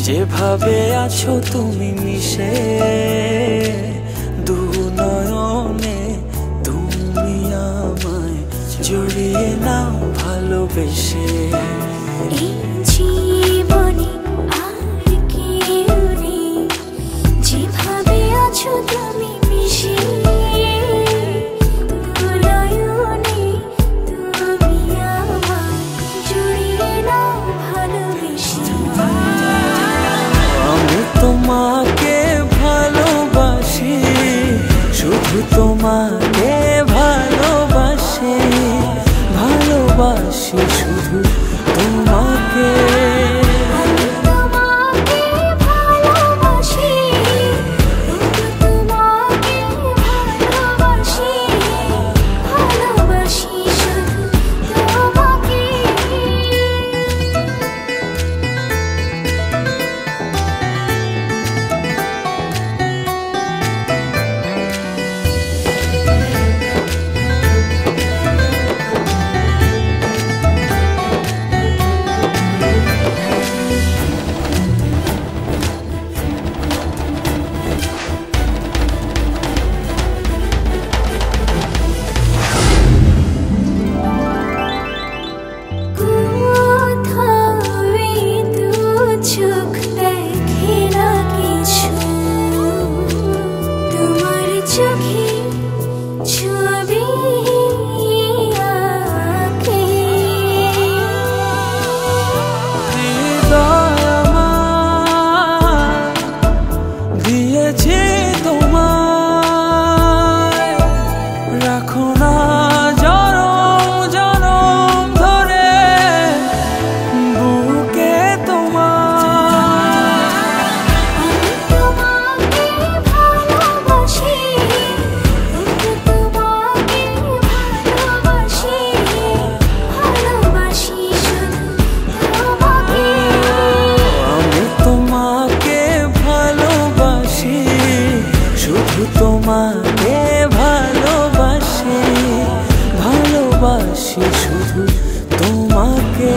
যেভাবে আছো তুমি মিশে দু নয়নে, তুমি আমায় জড়িয়ে নাও ভালোবেসে। জীবনে আর কেউ নেই, যেভাবে আছো তুমি মিশে দু নয়নে, তুমি আমায় জড়িয়ে নাও ভালোবেসে। আমি তোমাকে ভালোবাসি, শুধু তোমাকে ভালোবাসি, ভালোবাসি শুধু তোমাকে। আমি তোমাকে ভালোবাসি, শুধু তোমাকে ভালোবাসি, ভালোবাসি শুধু তোমাকে। তোমাকে ভালোবাসি, ভালোবাসি শুধু তোমাকে।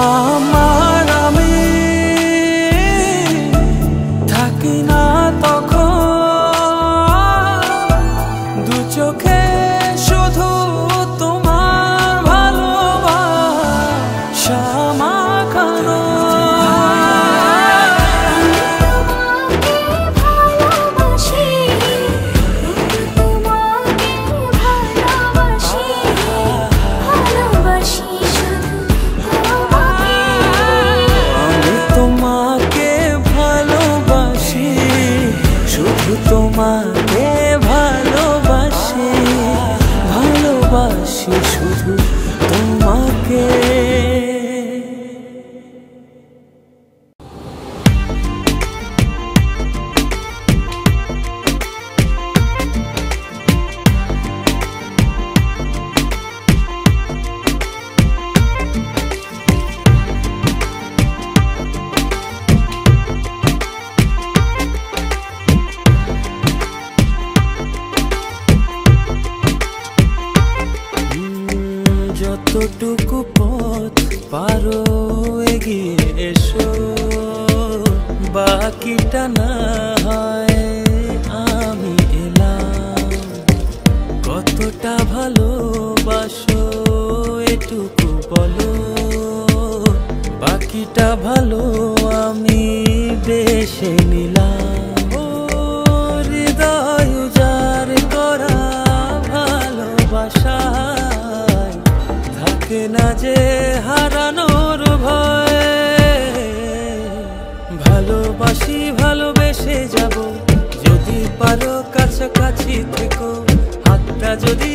আমার আমি থাকি না তখন দু চোখে শুধু তোমার ভালোবাসা মাখানো। তোমাকে ভালোবাসি, ভালোবাসি শুধু তোমাকে। যতটুকু পথ পারো এগিয়ে এসো, বাকিটা না হয় আমি এলাম। কতটা ভালোবাসো এটুকু বলো, বাকিটা ভালো আমি বেশে নিলাম। ও হৃদয় উজাড় করা ভালোবাসায় থাকে না যে হারানোর ভয়। ভালোবাসি ভালোবেসে যাব, যদি পারো কাছাকাছি থেকো, হাতটা যদি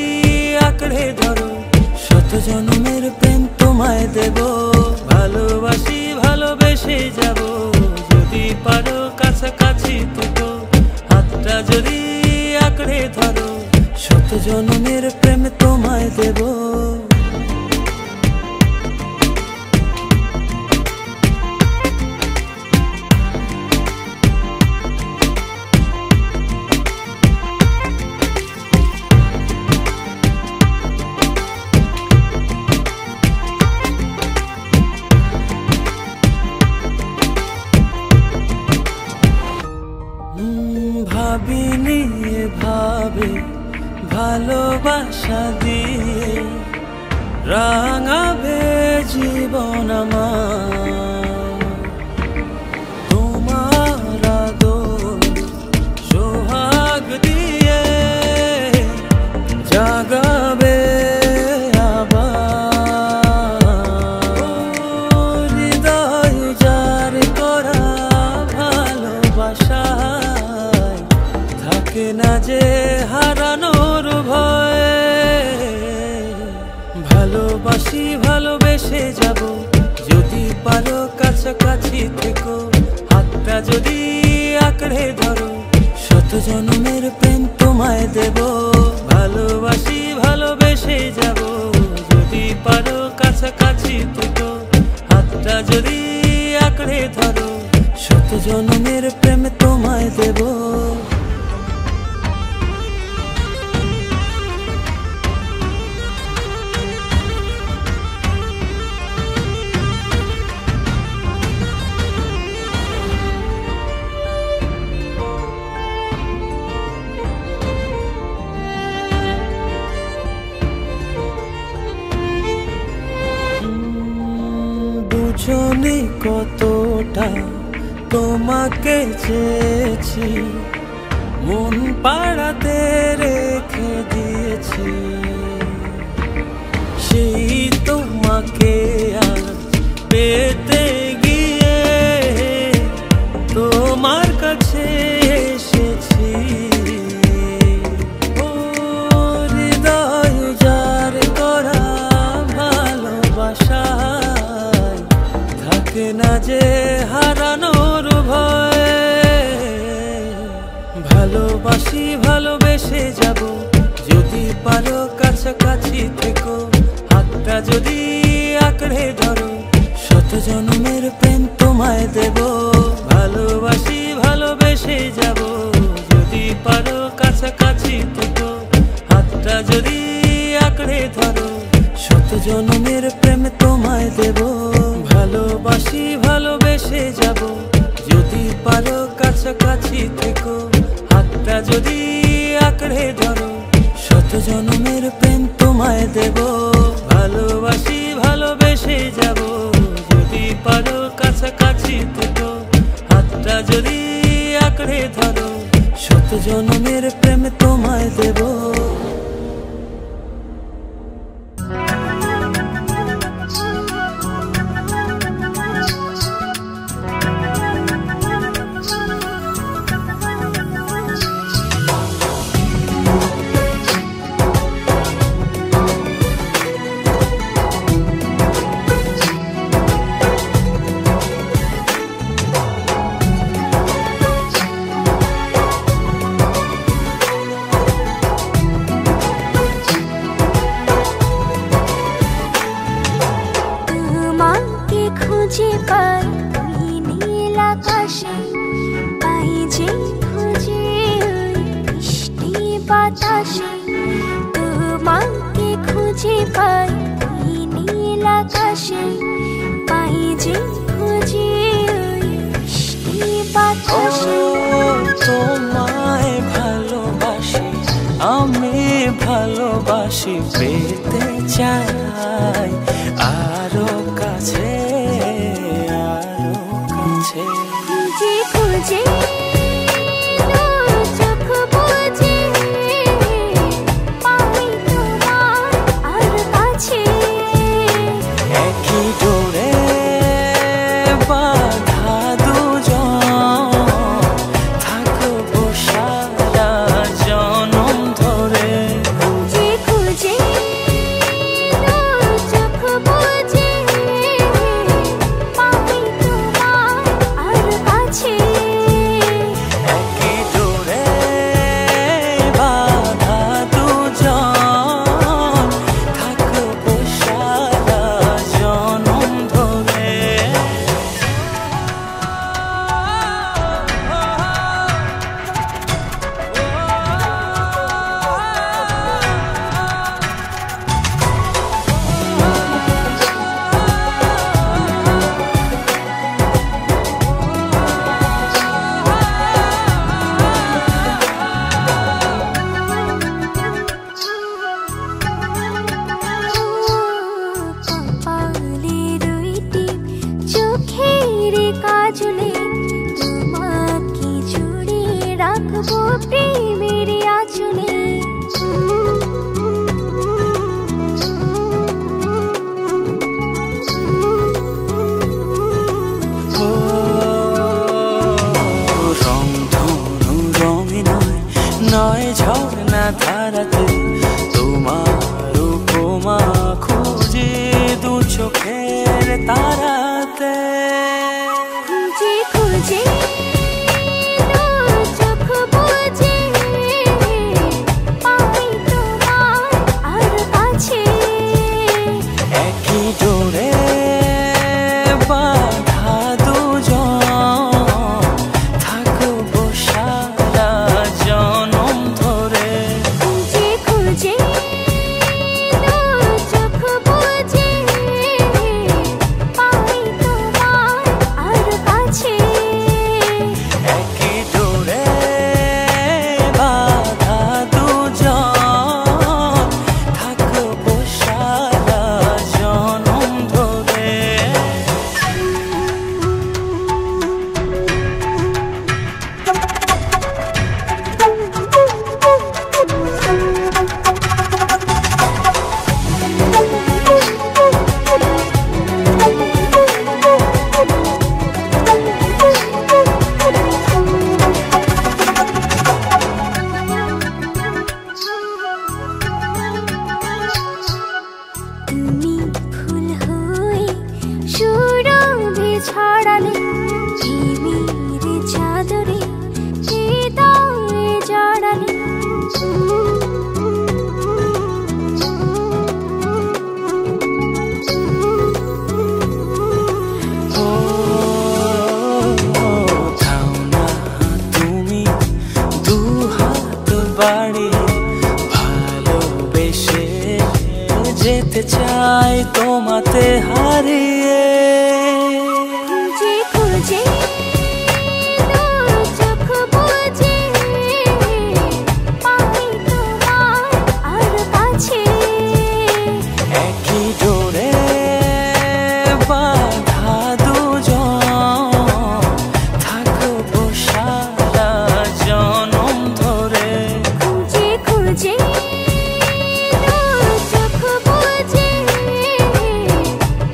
আঁকড়ে ধরো, শত জন্মের প্রেম তোমায় দেব। ভালোবাসি ভালোবেসে যাব, যদি পারো কাছাকাছি থেকো, হাতটা যদি আঁকড়ে ধরো, শত জন্মের প্রেম তোমায় দেব। ভাবিনি ভাবে ভালোবাসা দিয়ে রাঙাবে জীবন আমার। তোমার আদর সোহাগ দিয়ে জাগাবে আবার। হৃদয় উজাড় করা ভালোবাসা থাকে না যে হারানোর ভয়। ভালোবাসি ভালোবেসে যাব, যদি পারো কাছাকাছি থেকো, হাতটা যদি আঁকড়ে ধরো, শত জন্মের প্রেম তোমায় দেব। ভালোবাসি ভালোবেসে যাব, যদি পারো কাছাকাছি থেকো, হাতটা যদি আঁকড়ে ধরো, শত জন্মের প্রেম তোমায় দেব। বুঝনি কতটা তোমাকে চেয়েছি, মন পাড়াতে রেখে দিয়েছি। সেই তোমাকে আজ পেতে গিয়ে তোমার কাছে এসেছি। ও হৃদয় উজাড় করা ভালোবাসা থাকে না যে হারানোর ভয়। ভালোবাসি ভালোবেসে যাব, যদি পারো কাছাকাছি থেকো, হাতটা যদি আঁকড়ে ধরো, শত জন্মের প্রেম তোমায় দেব। ভালোবাসি ভালোবেসে যাব, যদি পারো কাছাকাছি থেকো, হাতটা যদি আঁকড়ে ধরো, শত জন্মের প্রেম তোমায় দেব। ভালোবাসি ভালোবেসে যাব, যদি পারো কাছাকাছি থেকো, হাতটা যদি আঁকড়ে ধরো, শত জন্মের প্রেম তোমায় দেব। ভালোবাসি ভালোবেসে যাব, যদি পারো কাছাকাছি থেকো, হাতটা যদি আঁকড়ে ধরো, শত জন্মের প্রেম তোমায় দেব। খুঁজে পাই ওই নীল আকাশে, পাই যে খুঁজে ওই মিষ্টি বাতাসে। তোমাকে খুঁজে পাই ওই নীল আকাশে, পাই যে খুঁজে ওই মিষ্টি বাতাসে। তোমায় ভালোবাসি আমি ভালোবাসি পেতে চাই আরো কাছে আরো কাছে খুঁজে খুঁজে চোখ বুজে পাই তোমার আর কাছে একই ডোরে বাঁধা দুজন থাকবো সারা জনম ধরে খুঁজে খুঁজে চোখ বুজে পাই তোমার আর কাছে একই ডোরে বাঁধা দুজন থাকবো সারা জনম ধরে কপালে দুইটি চোখের কাজলে তোমাকে জুড়ে রাখবো প্রেমের আঁচলে রং ধনু রঙে নয় নয় ঝর্ণা ধারাতে তোমার উপমা খুঁজে দু চোখের তারাতে খুঁজে খুঁজে চোখ বুজে পাই তোমার আর কাছে একই ডোরে বাঁধা দুজন থাকবো সারা জনম ধরে খুঁজে খুঁজে চোখ বুজে পাই তোমার আর কাছে একই ডোরে বাঁধা দুজন থাকবো সারা জনম ধরে তুমি ফুল হয়ে সুরভি ছড়ালে প্রেমের চাদরে হৃদয়ে জড়ালে ও থাও না তুমি দু হাত বাড়িয়ে ভালোবেসে যেতে চাই তোমাতে হারিয়ে খুঁজে খুঁজে চোখ বুজে পাই তোমার আর কাছে একই ডোরে বাঁধা দুজন থাকবো সারা জনম ধরে খুঁজে খুঁজে চোখ বুজে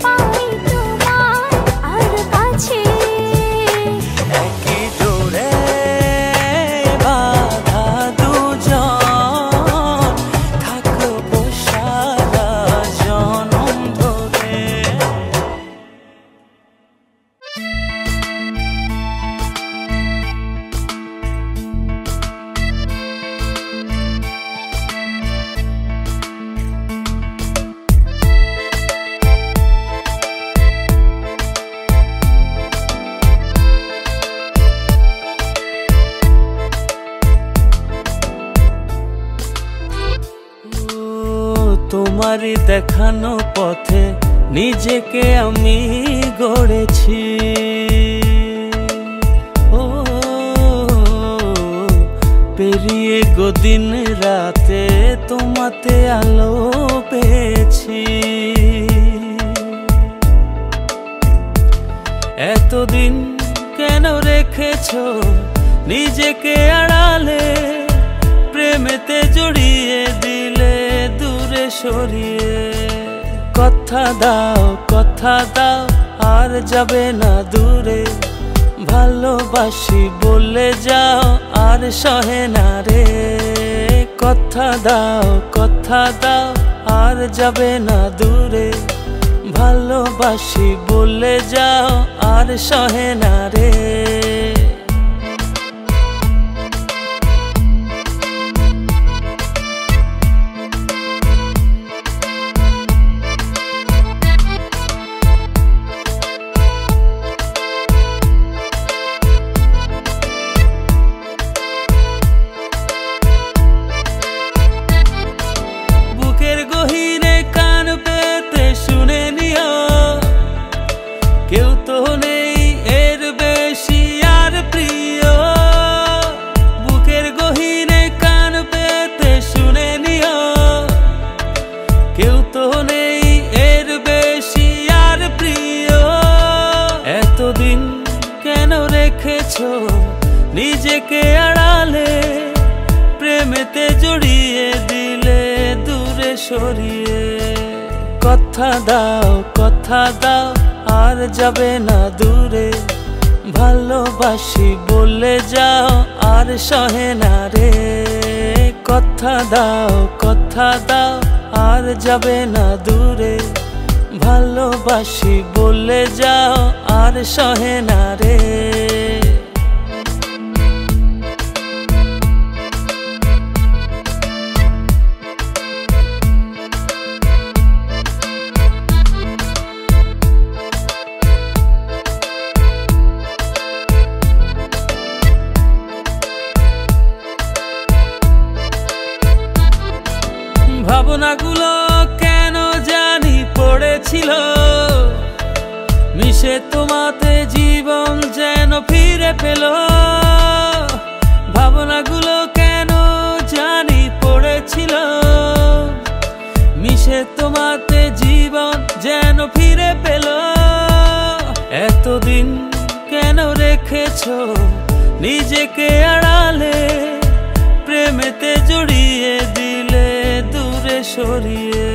পাই তোমার আর কাছে একই ডোরে বাঁধা দুজন থাকবো সারা জনম ধরে তোমারই দেখানো পথে নিজেকে আমি গড়েছি ও পেরিয়ে গো দিন রাতে তোমাতে আলো পেয়েছি। এতদিন কেন রেখেছো নিজেকে আড়ালে, প্রেমেতে জড়িয়ে দিলে দূরে সরিয়ে। কথা দাও আর যাবে না দূরে, ভালোবাসি বলে যাও আর সহে না রে। কথা দাও আর যাবে না দূরে, ভালোবাসি বলে যাও আর সহে না রে। এতদিন কেন রেখেছো নিজেকে আড়ালে, প্রেমেতে জড়িয়ে দিলে দূরে সরিয়ে। কথা দাও আর যাবে না দূরে, ভালোবাসি বলে যাও আর সহে না রে। কথা দাও আর যাবে না দূরে, ভালোবাসি বলে যাও আর সহে না রে। ভাবনাগুলো কেন জানি পড়েছিল, মিশে তোমাতে জীবন যেন ফিরে পেল। ভাবনাগুলো কেন জানি পড়েছিল, মিশে তোমাতে জীবন যেন ফিরে পেল। এতদিন কেন রেখেছো নিজেকে আড়ালে, প্রেমেতে জড়িয়ে দিলে দূরে সরিয়ে।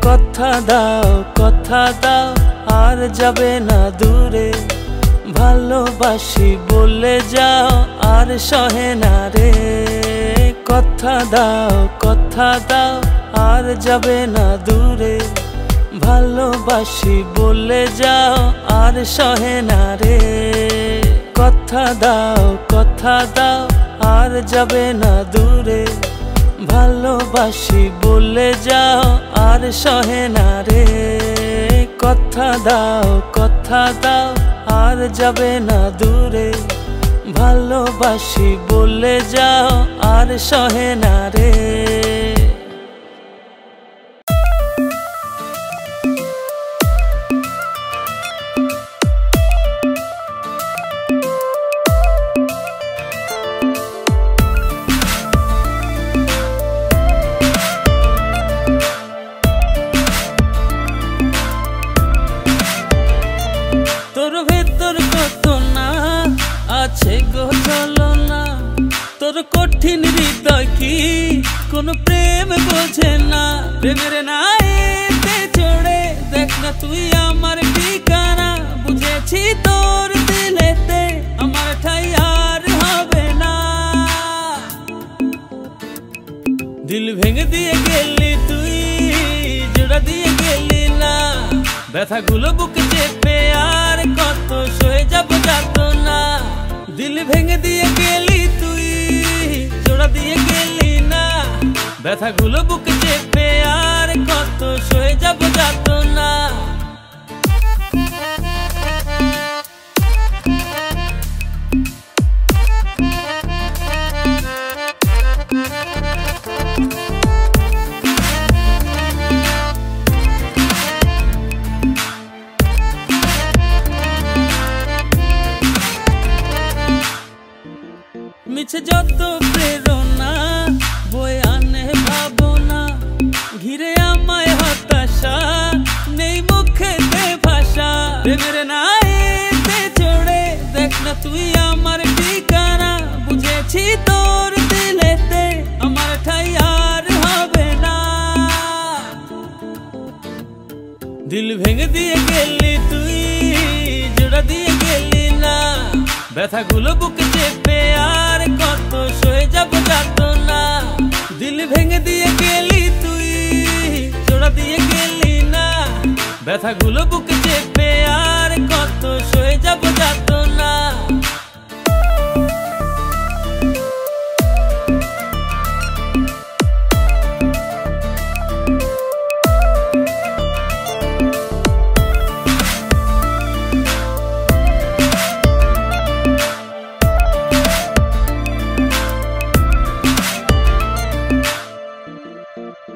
কথা দাও আর যাবে না দূরে, ভালোবাসি বলে যাও আর সহে না রে। কথা দাও আর যাবে না দূরে, ভালোবাসি বলে যাও আর সহে না রে। কথা দাও আর যাবে না দূরে, ভালোবাসি বলে যাও আর সহে না রে। কথা দাও আর যাবে না দূরে, ভালোবাসি বলে যাও আর সহে না রে। তোর ভেতর কত না আছে গো ছলনা, তোর কঠিন হৃদয় কি কোন প্রেম বোঝে না। প্রেমের নাইতে চড়ে দেখ না তুই আমার ঠিকানা, বুঝেছি তোর দিলেতে আমার ঠাই আর হবে না। দিল ভেঙে দিয়ে গেলি তুই, জোড়া দিয়ে গেলি না। ব্যথাগুলো বুকে চেপে আর কত সয়ে যাব যাত না। দিল ভেঙে দিয়ে গেলি তুই, জোড়া দিয়ে গেলি না। ব্যথাগুলো বুকে চেপে আর কত সয়ে যাব যাত না। মিছে যত প্রেরণা বয়ে আনে ভাব দিল ভেঙে দিয়ে গেলি তুই, জোড়া দিয়ে গেলি না, ব্যথাগুলো বুকে চেপে আর কত সয়ে যাব যাত না। দিল ভেঙে দিয়ে গেলি তুই, জোড়া দিয়ে গেলি না, ব্যথাগুলো বুকে চেপে আর কত সয়ে যাব যাত না।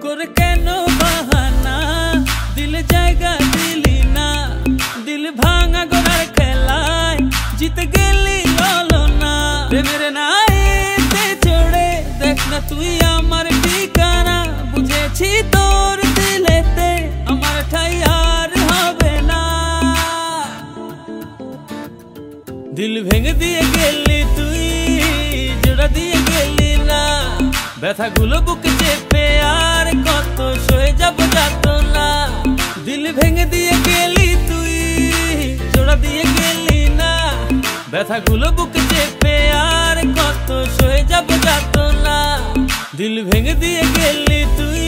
করে কেন বাহানা, দিলে জায়গা দিলি না, দিল ভাঙা গোড়ার খেলায় জিতে গেলি ললনা। প্রেমের নাইতে চড়ে দেখ না তুই আমার ঠিকানা, বুঝেছি তোর দিলেতে আমার ঠাই আর হবে না। দিল ভেঙে দিয়ে গেলি তুই, জোড়া দিয়ে গেলি না, ব্যথাগুলো বুকে চেপে আর কত সয়ে যাব যাত না। দিল ভেঙে দিয়ে গেলি তুই, জোড়া দিয়ে গেলি না, ব্যথাগুলো বুকে চেপে আর কত সয়ে যাব যাত না। দিল ভেঙে দিয়ে গেলি তুই,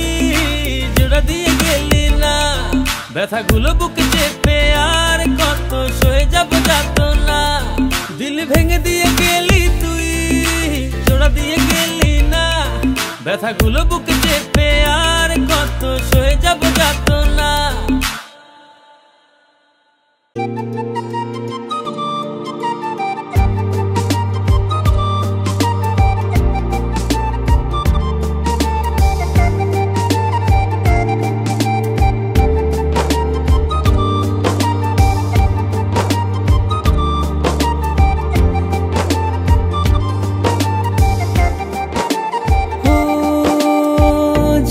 জোড়া দিয়ে গেলি না, ব্যথাগুলো বুকে চেপে আর কত সয়ে যাব যাত না। দিল ভেঙে দিয়ে গেলি তুই, জোড়া দিয়ে গেলি না, ব্যথাগুলো বুকে চেপে আর কত সয়ে যাব যাত না।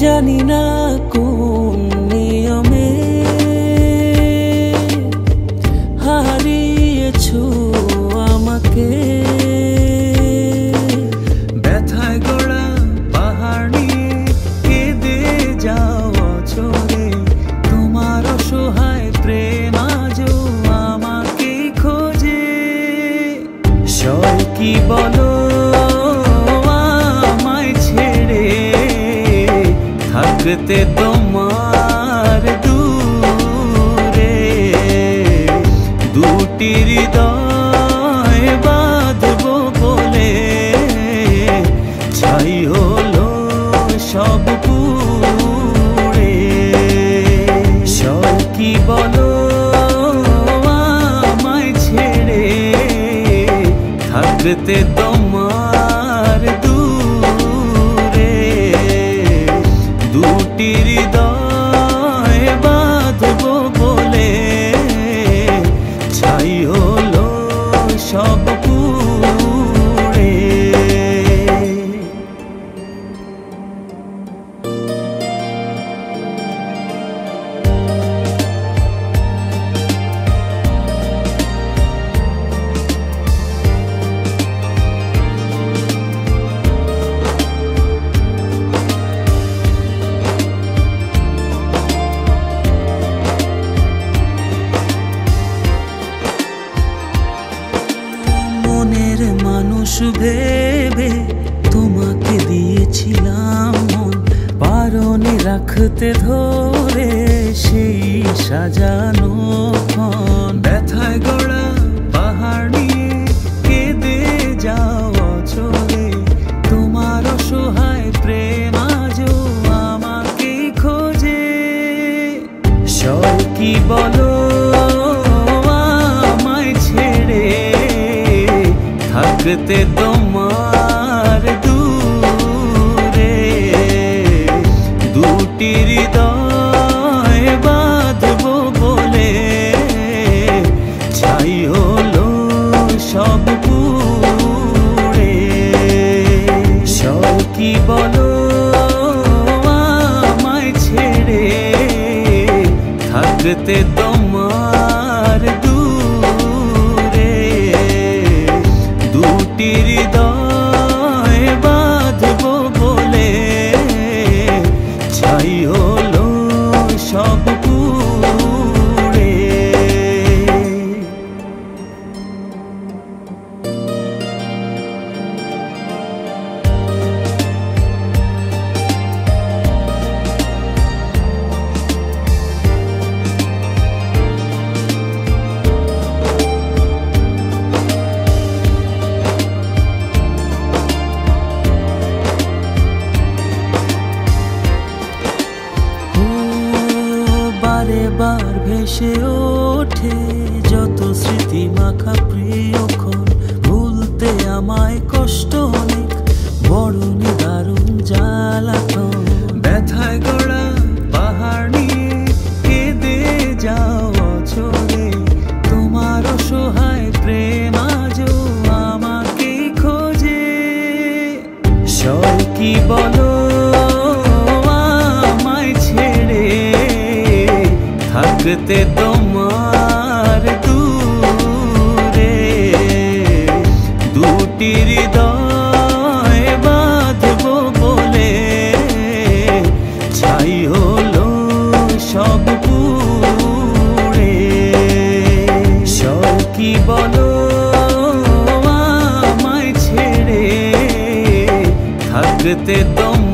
জানি না কোন নিয়মে হারিয়েছো আমাকে, ব্যথায় গড়া পাহাড় নিয়ে কেঁদে যাওয়া চলে, তোমার অসহায় প্রেম আজও আমাকে খোঁজে। সয় কি বলো থাকতে তোমার দূরে, দুটি হৃদয় বাঁধবো বলে ছাই হলো সব পুড়ে। সব কি বলো আমায় ছেড়ে, থাকতে তোমার দূরে, দুটি হৃদয় বাঁধবো বলে ছাই হলো সব পুড়ে। মানুষ ভেবে তোমাকে দিয়েছিলাম মন, বারণে রাখতে ধরে সেই সাজানো ক্ষণ। ব্যথায় গড়া পাহাড় নিয়ে কেঁদে যাওয়া চলে, তোমার অসহায় প্রেম আজও আমাকে খোঁজে। সয় কি বলো আমায় ছেড়ে, থাকতে তোমার দূরে, দুটি হৃদয় বাঁধবো বলে ছাই হলো সব পুড়ে। সব কি বলো আমায় ছেড়ে, থাকতে তোমার দূরে, দুটি হৃদয় বাঁধবো বলে ছাই হলো সব পুড়ে। বারে বার ভেসে ওঠে যত স্মৃতি মাখা প্রিয়ক্ষণ, ভুলতে আমায় কষ্ট অনেক, বড় নিদারুণ জ্বালাতন। ব্যথায় গড়া পাহাড় নিয়ে কেঁদে যাও অঝরে, তোমার অসহায় প্রেম আজও আমাকে খোঁজে। সয় কি বলো আমায় ছেড়ে, থাকতে তোমার দূরে, দুটি হৃদয় বাঁধবো বলে ছাই হলো সব পুড়ে। সয় কি বলো আমায় ছেড়ে, থাকতে তোমার